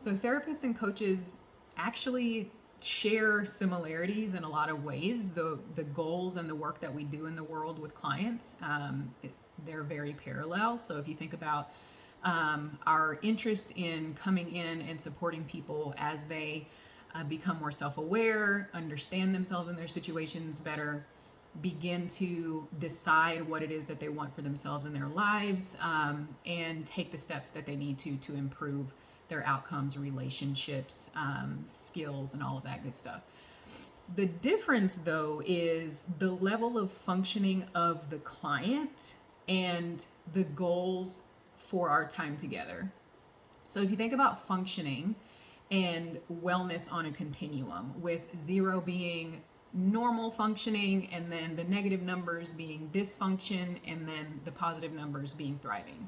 So therapists and coaches actually share similarities in a lot of ways. The goals and the work that we do in the world with clients, they're very parallel. So if you think about our interest in coming in and supporting people as they become more self-aware, understand themselves and their situations better, begin to decide what it is that they want for themselves in their lives, and take the steps that they need to improve their outcomes, relationships, skills, and all of that good stuff. The difference, though, is the level of functioning of the client and the goals for our time together. So if you think about functioning and wellness on a continuum, with 0 being normal functioning, and then the negative numbers being dysfunction, and then the positive numbers being thriving.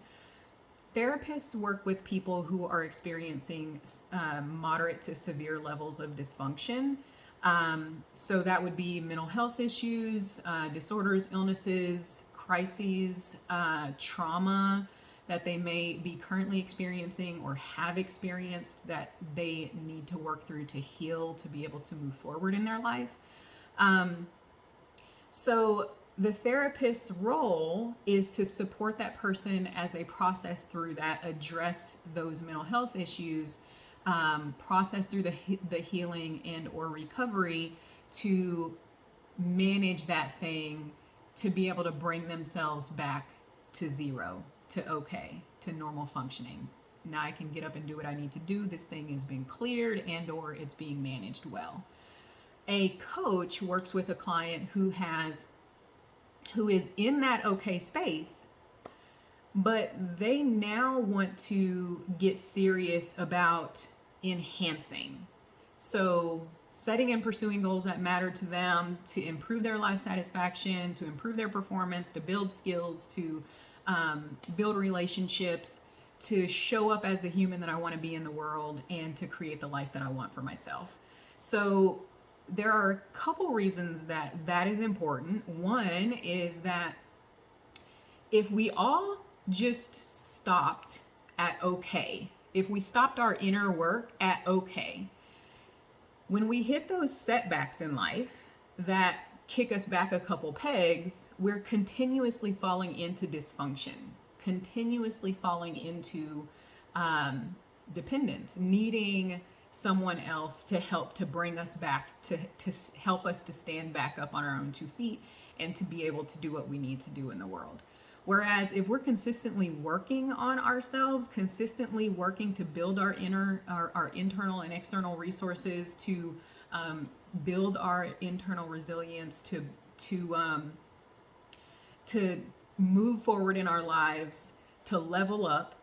Therapists work with people who are experiencing moderate to severe levels of dysfunction. So that would be mental health issues, disorders, illnesses, crises, trauma that they may be currently experiencing or have experienced that they need to work through to heal, to be able to move forward in their life. So the therapist's role is to support that person as they process through that, address those mental health issues, process through the healing and or recovery, to manage that thing, to be able to bring themselves back to 0, to okay, to normal functioning. Now I can get up and do what I need to do. This thing has been cleared and or it's being managed well. A coach works with a client who is in that okay space, but they now want to get serious about enhancing. So setting and pursuing goals that matter to them, to improve their life satisfaction, to improve their performance, to build skills, to build relationships, to show up as the human that I want to be in the world, and to create the life that I want for myself. So there are a couple reasons that is important. One is that if we all just stopped at okay, if we stopped our inner work at okay, when we hit those setbacks in life that kick us back a couple pegs, we're continuously falling into dysfunction, continuously falling into dependence, needing someone else to help to bring us back, to help us to stand back up on our own 2 feet and to be able to do what we need to do in the world. Whereas if we're consistently working on ourselves, consistently working to build our internal and external resources, to build our internal resilience, to move forward in our lives, to level up,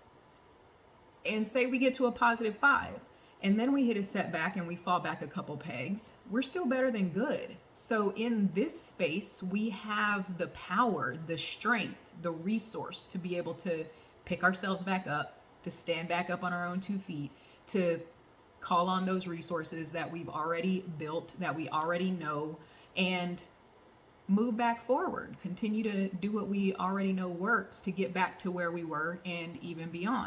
and say we get to a positive 5, and then we hit a setback and we fall back a couple pegs, we're still better than good. So in this space, we have the power, the strength, the resource to be able to pick ourselves back up, to stand back up on our own 2 feet, to call on those resources that we've already built, that we already know, and move back forward. Continue to do what we already know works to get back to where we were and even beyond.